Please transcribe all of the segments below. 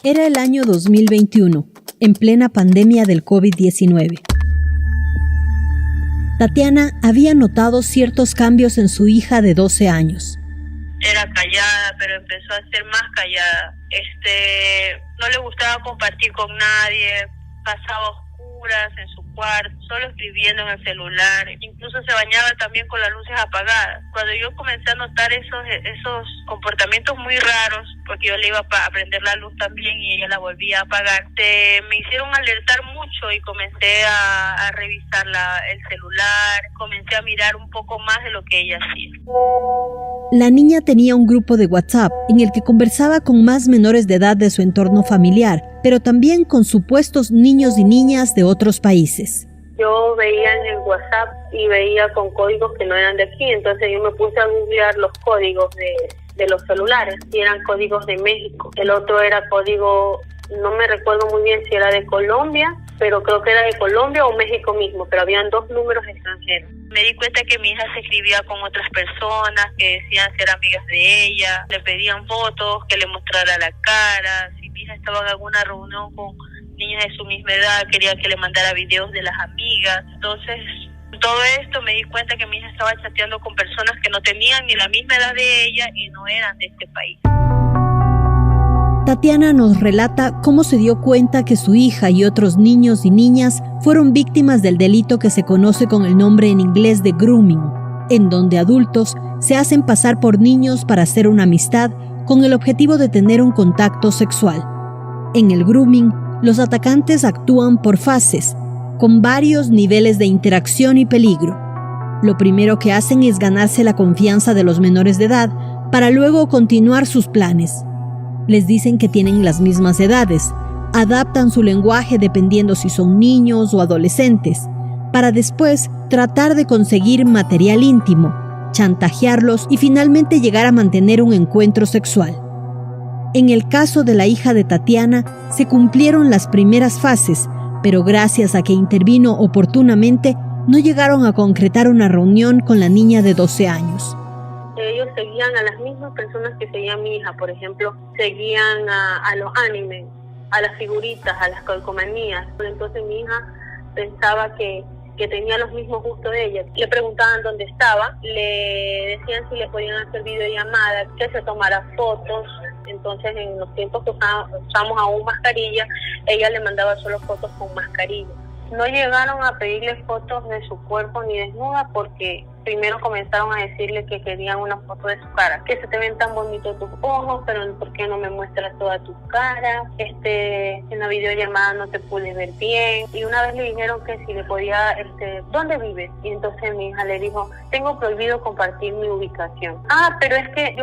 Era el año 2021, en plena pandemia del COVID-19. Tatiana había notado ciertos cambios en su hija de 12 años. Era callada, pero empezó a ser más callada. No le gustaba compartir con nadie, pasaba oscuras en su cuarto, solo escribiendo en el celular, incluso se bañaba también con las luces apagadas. Cuando yo comencé a notar esos comportamientos muy raros, porque yo le iba a prender la luz también y ella la volvía a apagar, me hicieron alertar mucho y comencé a revisar el celular, comencé a mirar un poco más de lo que ella hacía. La niña tenía un grupo de WhatsApp en el que conversaba con más menores de edad de su entorno familiar, pero también con supuestos niños y niñas de otros países. Yo veía en el WhatsApp y veía con códigos que no eran de aquí, entonces yo me puse a googlear los códigos de los celulares y eran códigos de México. El otro era código, no me recuerdo muy bien si era de Colombia, pero creo que era de Colombia o México mismo, pero habían 2 números extranjeros. Me di cuenta que mi hija se escribía con otras personas que decían ser amigas de ella, le pedían fotos, que le mostrara la cara. Si mi hija estaba en alguna reunión con niñas de su misma edad, quería que le mandara videos de las amigas. Entonces, todo esto me di cuenta que mi hija estaba chateando con personas que no tenían ni la misma edad de ella y no eran de este país. Tatiana nos relata cómo se dio cuenta que su hija y otros niños y niñas fueron víctimas del delito que se conoce con el nombre en inglés de grooming, en donde adultos se hacen pasar por niños para hacer una amistad con el objetivo de tener un contacto sexual. En el grooming, los atacantes actúan por fases, con varios niveles de interacción y peligro. Lo primero que hacen es ganarse la confianza de los menores de edad para luego continuar sus planes. Les dicen que tienen las mismas edades, adaptan su lenguaje dependiendo si son niños o adolescentes, para después tratar de conseguir material íntimo, chantajearlos y finalmente llegar a mantener un encuentro sexual. En el caso de la hija de Tatiana, se cumplieron las primeras fases, pero gracias a que intervino oportunamente, no llegaron a concretar una reunión con la niña de 12 años. Ellos seguían a las mismas personas que seguían mi hija, por ejemplo, seguían a los animes, a las figuritas, a las calcomanías. Entonces mi hija pensaba que tenía los mismos gustos de ella. Le preguntaban dónde estaba, le decían si le podían hacer videollamadas, que se tomara fotos. Entonces en los tiempos que usamos aún mascarilla, ella le mandaba solo fotos con mascarilla. No llegaron a pedirle fotos de su cuerpo ni desnuda porque primero comenzaron a decirle que querían una foto de su cara, que se te ven tan bonitos tus ojos, pero ¿por qué no me muestras toda tu cara? En la videollamada no te pude ver bien. Y una vez le dijeron que si le podía, ¿dónde vives? Y entonces mi hija le dijo, tengo prohibido compartir mi ubicación. Ah, pero es que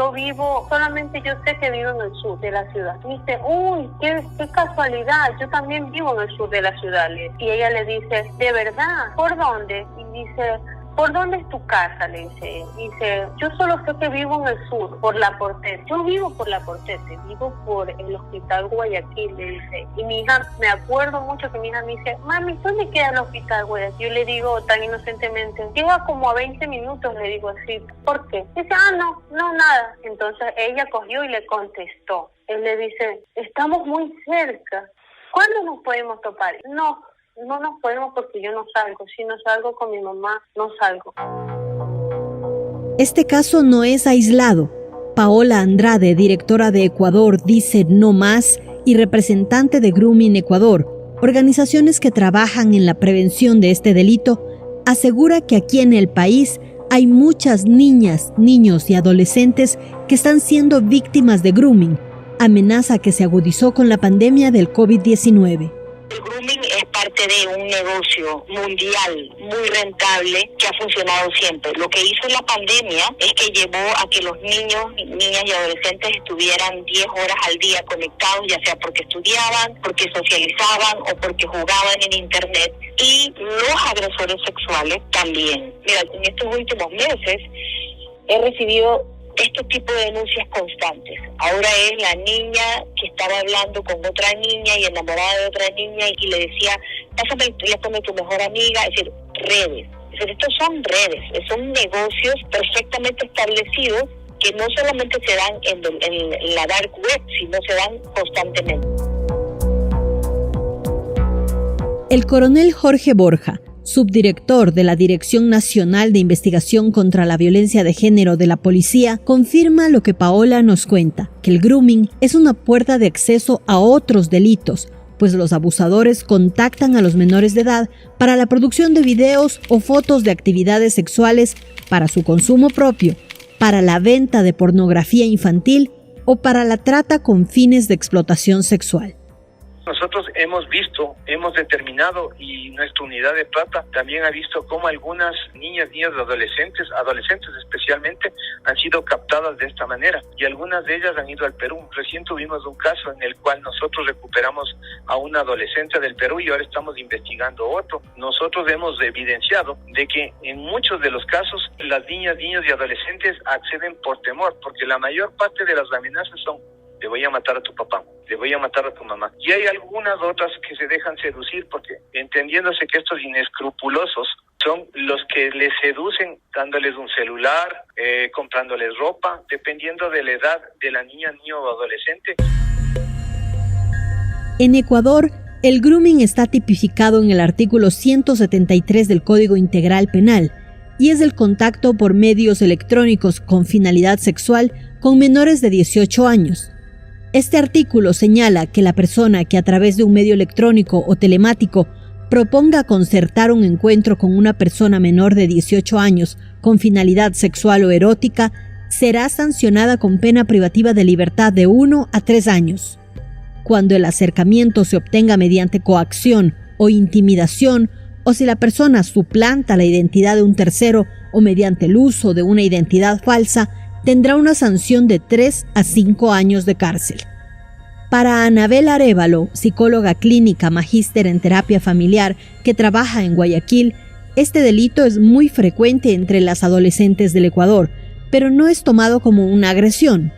solamente yo sé que vivo en el sur de la ciudad. Y dice, uy, qué casualidad, yo también vivo en el sur de la ciudad. Y ella le dice, ¿de verdad? ¿Por dónde? Y dice, ¿por dónde es tu casa? Le dice. Dice, yo solo sé que vivo en el sur, por La Portete. Yo vivo por La Portete, vivo por el Hospital Guayaquil, le dice. Y mi hija, me acuerdo mucho que mi hija me dice, mami, ¿dónde queda el Hospital Guayaquil? Yo le digo tan inocentemente, llega como a 20 minutos, le digo así. ¿Por qué? Dice, no, nada. Entonces ella cogió y le contestó. Él le dice, estamos muy cerca. ¿Cuándo nos podemos topar? No nos podemos porque yo no salgo. Si no salgo con mi mamá, no salgo. Este caso no es aislado. Paola Andrade, directora de Ecuador Dice No Más y representante de Grooming Ecuador, organizaciones que trabajan en la prevención de este delito, asegura que aquí en el país hay muchas niñas, niños y adolescentes que están siendo víctimas de grooming, amenaza que se agudizó con la pandemia del COVID-19. El grooming es parte de un negocio mundial muy rentable que ha funcionado siempre. Lo que hizo la pandemia es que llevó a que los niños, niñas y adolescentes estuvieran 10 horas al día conectados, ya sea porque estudiaban, porque socializaban o porque jugaban en internet. Y los agresores sexuales también. Mira, en estos últimos meses he recibido este tipo de denuncias constantes. Ahora es la niña que estaba hablando con otra niña y enamorada de otra niña y le decía, pásame el teléfono de tu mejor amiga, es decir, redes. Es decir, estos son redes, son negocios perfectamente establecidos que no solamente se dan en la dark web, sino se dan constantemente. El coronel Jorge Borja, subdirector de la Dirección Nacional de Investigación contra la Violencia de Género de la Policía, confirma lo que Paola nos cuenta, que el grooming es una puerta de acceso a otros delitos, pues los abusadores contactan a los menores de edad para la producción de videos o fotos de actividades sexuales para su consumo propio, para la venta de pornografía infantil o para la trata con fines de explotación sexual. Nosotros hemos determinado, y nuestra unidad de plata también ha visto cómo algunas niñas, adolescentes especialmente, han sido captadas de esta manera, y algunas de ellas han ido al Perú. Recién tuvimos un caso en el cual nosotros recuperamos a una adolescente del Perú y ahora estamos investigando otro. Nosotros hemos evidenciado de que en muchos de los casos las niñas y adolescentes acceden por temor, porque la mayor parte de las amenazas son: le voy a matar a tu papá, le voy a matar a tu mamá. Y hay algunas otras que se dejan seducir porque, entendiéndose que estos inescrupulosos son los que les seducen dándoles un celular, comprándoles ropa, dependiendo de la edad de la niña, niño o adolescente. En Ecuador, el grooming está tipificado en el artículo 173 del Código Integral Penal y es el contacto por medios electrónicos con finalidad sexual con menores de 18 años. Este artículo señala que la persona que a través de un medio electrónico o telemático proponga concertar un encuentro con una persona menor de 18 años con finalidad sexual o erótica será sancionada con pena privativa de libertad de 1 a 3 años. Cuando el acercamiento se obtenga mediante coacción o intimidación, o si la persona suplanta la identidad de un tercero o mediante el uso de una identidad falsa, tendrá una sanción de 3 a 5 años de cárcel. Para Anabel Arévalo, psicóloga clínica, magíster en terapia familiar, que trabaja en Guayaquil, este delito es muy frecuente entre las adolescentes del Ecuador, pero no es tomado como una agresión.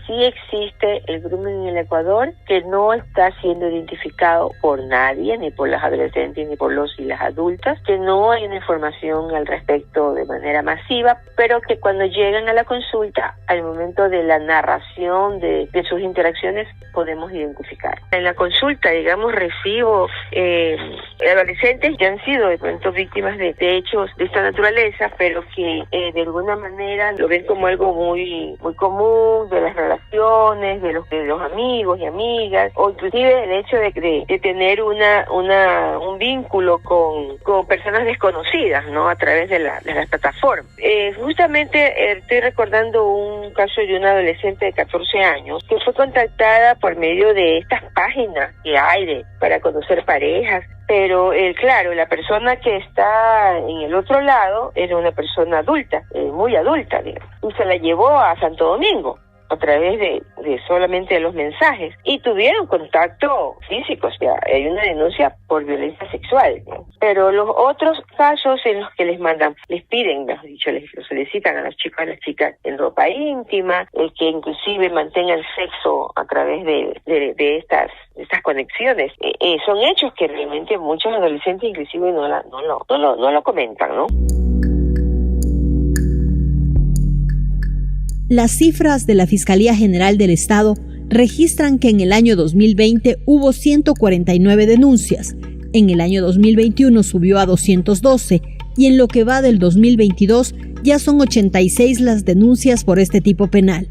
Sí existe el grooming en el Ecuador, que no está siendo identificado por nadie, ni por las adolescentes, ni por los y las adultas, que no hay una información al respecto de manera masiva, pero que cuando llegan a la consulta, al momento de la narración de sus interacciones, podemos identificar. En la consulta, digamos, recibo adolescentes que han sido de pronto víctimas de hechos de esta naturaleza, pero que de alguna manera lo ven como algo muy común de las relaciones, de los amigos y amigas, o inclusive el hecho de tener un vínculo con personas desconocidas, ¿no? A través de las plataformas. Justamente estoy recordando un caso de una adolescente de 14 años que fue contactada por medio de estas páginas que hay para conocer parejas. Pero, claro, la persona que está en el otro lado era una persona adulta, muy adulta, digamos, y se la llevó a Santo Domingo a través de solamente los mensajes, y tuvieron contacto físico, o sea, hay una denuncia por violencia sexual, ¿no? Pero los otros casos en los que les piden, mejor dicho, les solicitan a las chicas en ropa íntima, que inclusive mantengan sexo a través de estas conexiones, son hechos que realmente muchos adolescentes inclusive no lo comentan, ¿no? Las cifras de la Fiscalía General del Estado registran que en el año 2020 hubo 149 denuncias, en el año 2021 subió a 212 y en lo que va del 2022 ya son 86 las denuncias por este tipo penal.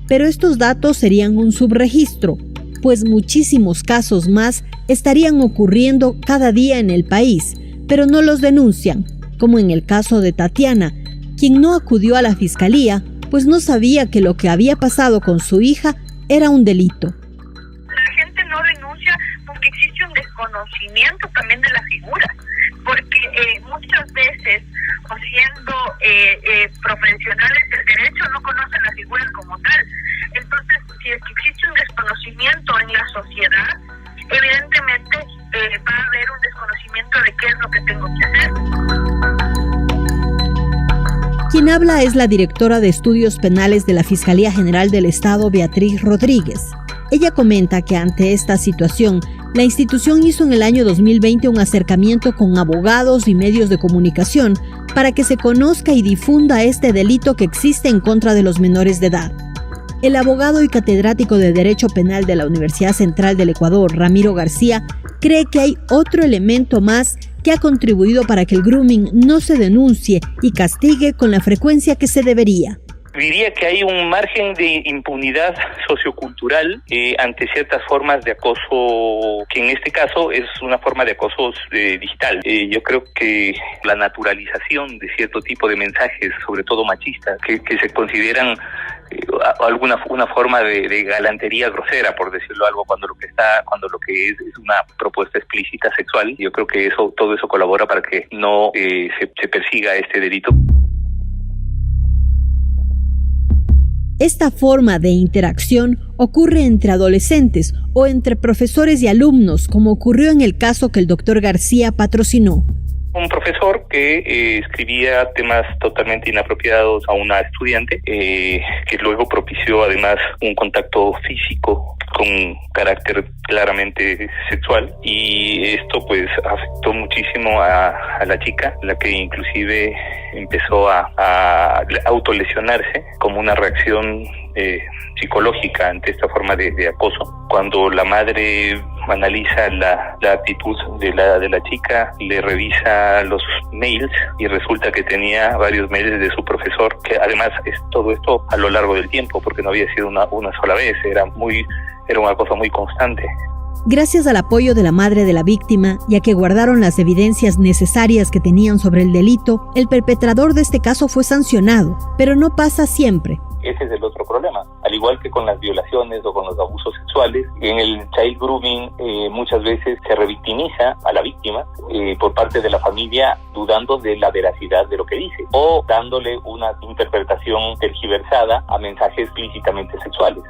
Pero estos datos serían un subregistro, pues muchísimos casos más estarían ocurriendo cada día en el país, pero no los denuncian, como en el caso de Tatiana, quien no acudió a la Fiscalía pues no sabía que lo que había pasado con su hija era un delito. La gente no denuncia porque existe un desconocimiento también de la figura, porque muchas veces, o siendo profesionales del derecho, no conocen la figura como tal. Entonces, si existe un desconocimiento en la sociedad, evidentemente va a haber un desconocimiento de qué es lo que tengo que hacer. Quien habla es la directora de Estudios Penales de la Fiscalía General del Estado, Beatriz Rodríguez. Ella comenta que ante esta situación, la institución hizo en el año 2020 un acercamiento con abogados y medios de comunicación para que se conozca y difunda este delito que existe en contra de los menores de edad. el abogado y catedrático de Derecho Penal de la Universidad Central del Ecuador, Ramiro García, cree que hay otro elemento más que ha contribuido para que el grooming no se denuncie y castigue con la frecuencia que se debería. Diría que hay un margen de impunidad sociocultural ante ciertas formas de acoso, que en este caso es una forma de acoso digital. Yo creo que la naturalización de cierto tipo de mensajes, sobre todo machistas, que se consideran una forma de galantería grosera, por decirlo algo, cuando lo que es una propuesta explícita sexual. Yo creo que todo eso colabora para que no se persiga este delito. Esta forma de interacción ocurre entre adolescentes o entre profesores y alumnos, como ocurrió en el caso que el doctor García patrocinó. Un profesor que escribía temas totalmente inapropiados a una estudiante, que luego propició además un contacto físico con carácter claramente sexual, y esto pues afectó muchísimo a la chica, la que inclusive empezó a autolesionarse como una reacción psicológica ante esta forma de acoso. Cuando la madre analiza la actitud de la chica, le revisa los mails y resulta que tenía varios mails de su profesor, que además es todo esto a lo largo del tiempo, porque no había sido una sola vez, era una cosa muy constante. Gracias al apoyo de la madre de la víctima, ya que guardaron las evidencias necesarias que tenían sobre el delito, el perpetrador de este caso fue sancionado, pero no pasa siempre. Ese es el otro problema. Al igual que con las violaciones o con los abusos sexuales, en el child grooming muchas veces se revictimiza a la víctima por parte de la familia, dudando de la veracidad de lo que dice o dándole una interpretación tergiversada a mensajes explícitamente sexuales.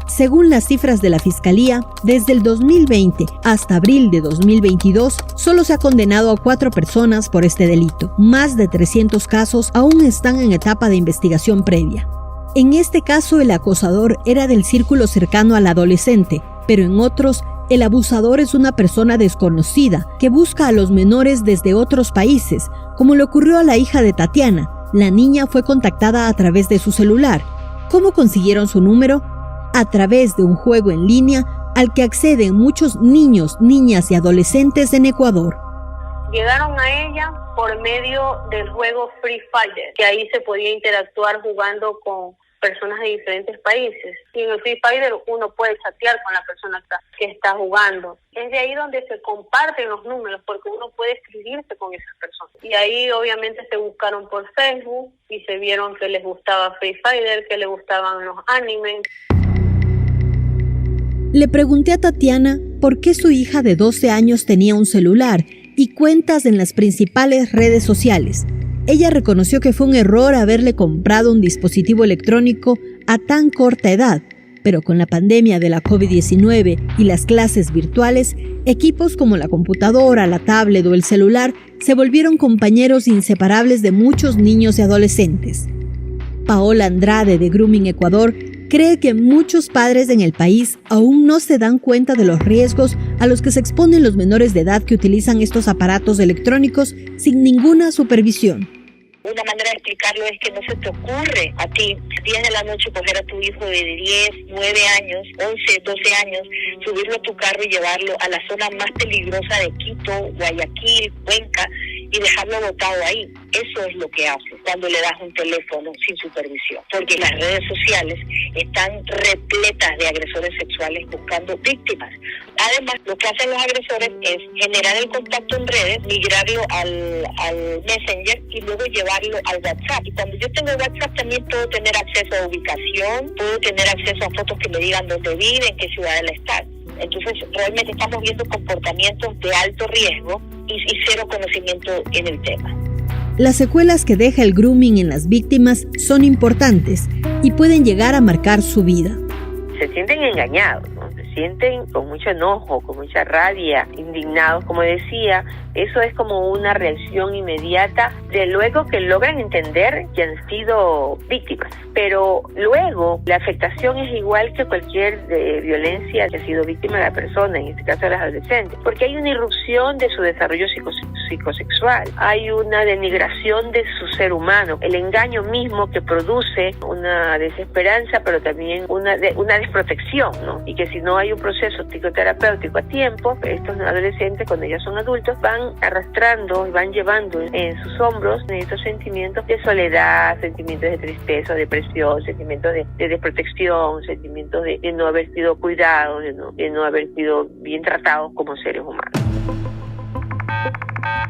Según las cifras de la Fiscalía, desde el 2020 hasta abril de 2022, solo se ha condenado a 4 personas por este delito. Más de 300 casos aún están en etapa de investigación previa. En este caso, el acosador era del círculo cercano al adolescente, pero en otros, el abusador es una persona desconocida que busca a los menores desde otros países, como le ocurrió a la hija de Tatiana. La niña fue contactada a través de su celular. ¿Cómo consiguieron su número? A través de un juego en línea al que acceden muchos niños, niñas y adolescentes en Ecuador. Llegaron a ella por medio del juego Free Fire, que ahí se podía interactuar jugando con personas de diferentes países. Y en el Free Fire uno puede chatear con la persona que está jugando. Es de ahí donde se comparten los números, porque uno puede escribirse con esas personas. Y ahí obviamente se buscaron por Facebook y se vieron que les gustaba Free Fire, que les gustaban los animes. Le pregunté a Tatiana por qué su hija de 12 años tenía un celular y cuentas en las principales redes sociales. Ella reconoció que fue un error haberle comprado un dispositivo electrónico a tan corta edad, pero con la pandemia de la COVID-19 y las clases virtuales, equipos como la computadora, la tablet o el celular se volvieron compañeros inseparables de muchos niños y adolescentes. Paola Andrade, de Grooming Ecuador, cree que muchos padres en el país aún no se dan cuenta de los riesgos a los que se exponen los menores de edad que utilizan estos aparatos electrónicos sin ninguna supervisión. Una manera de explicarlo es que no se te ocurre a ti, 10 de la noche, coger a tu hijo de 10, 9 años, 11, 12 años, subirlo a tu carro y llevarlo a la zona más peligrosa de Quito, Guayaquil, Cuenca, y dejarlo botado ahí. Eso es lo que hace cuando le das un teléfono sin supervisión. Porque las redes sociales están repletas de agresores sexuales buscando víctimas. Además, lo que hacen los agresores es generar el contacto en redes, migrarlo al Messenger y luego llevarlo al WhatsApp. Y cuando yo tengo WhatsApp también puedo tener acceso a ubicación, puedo tener acceso a fotos que me digan dónde vive, en qué ciudad él está. Entonces, realmente estamos viendo comportamientos de alto riesgo y cero conocimiento en el tema. Las secuelas que deja el grooming en las víctimas son importantes y pueden llegar a marcar su vida. Se sienten engañados, ¿no? Se sienten con mucho enojo, con mucha rabia, indignados, como decía. Eso es como una reacción inmediata de luego que logran entender que han sido víctimas. Pero luego la afectación es igual que cualquier violencia que ha sido víctima de la persona, en este caso de las adolescentes, porque hay una irrupción de su desarrollo psicosexual. Hay una denigración de su ser humano, el engaño mismo que produce una desesperanza, pero también una desprotección, ¿no? Y que si no hay un proceso psicoterapéutico a tiempo, estos adolescentes, cuando ya son adultos, van arrastrando y van llevando en sus hombros estos sentimientos de soledad, sentimientos de tristeza, depresión, sentimientos de desprotección, sentimientos de no haber sido cuidados, de no haber sido bien tratados como seres humanos.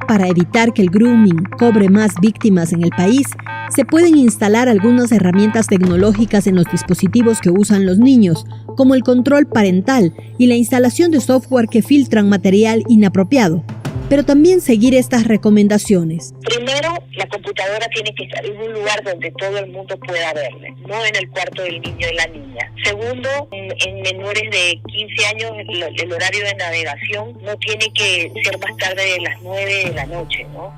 Para evitar que el grooming cobre más víctimas en el país, se pueden instalar algunas herramientas tecnológicas en los dispositivos que usan los niños, como el control parental y la instalación de software que filtran material inapropiado. Pero también seguir estas recomendaciones. Primero, la computadora tiene que estar en un lugar donde todo el mundo pueda verla, no en el cuarto del niño y la niña. Segundo, en menores de 15 años, el horario de navegación no tiene que ser más tarde de las 9 de la noche, ¿no?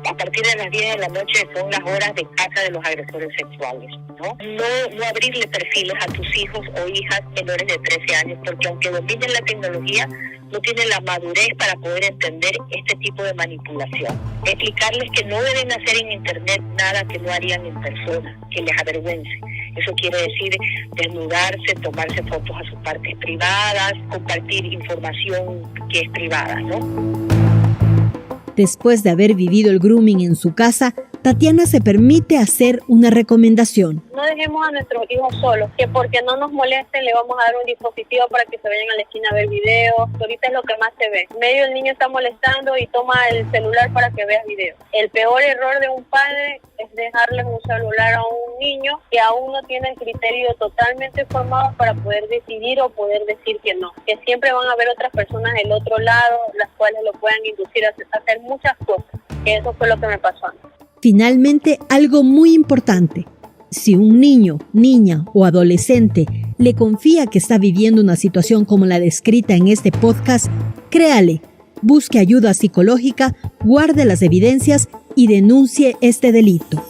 A partir de las 10 de la noche son las horas de casa de los agresores sexuales, ¿no? No abrirle perfiles a tus hijos o hijas menores de 13 años, porque aunque dominen la tecnología, no tienen la madurez para poder entender este tipo de manipulación. Explicarles que no deben hacer en internet nada que no harían en persona, que les avergüence. Eso quiere decir desnudarse, tomarse fotos a sus partes privadas, compartir información que es privada, ¿no? Después de haber vivido el grooming en su casa, Tatiana se permite hacer una recomendación. No dejemos a nuestros hijos solos, que porque no nos molesten le vamos a dar un dispositivo para que se vayan a la esquina a ver videos. Ahorita es lo que más se ve. En medio el niño está molestando y toma el celular para que veas videos. El peor error de un padre es dejarle un celular a un niño que aún no tiene el criterio totalmente formado para poder decidir o poder decir que no. Que siempre van a haber otras personas del otro lado, las cuales lo puedan inducir a hacer muchas cosas. Que eso fue lo que me pasó a mí. Finalmente, algo muy importante. Si un niño, niña o adolescente le confía que está viviendo una situación como la descrita en este podcast, créale, busque ayuda psicológica, guarde las evidencias y denuncie este delito.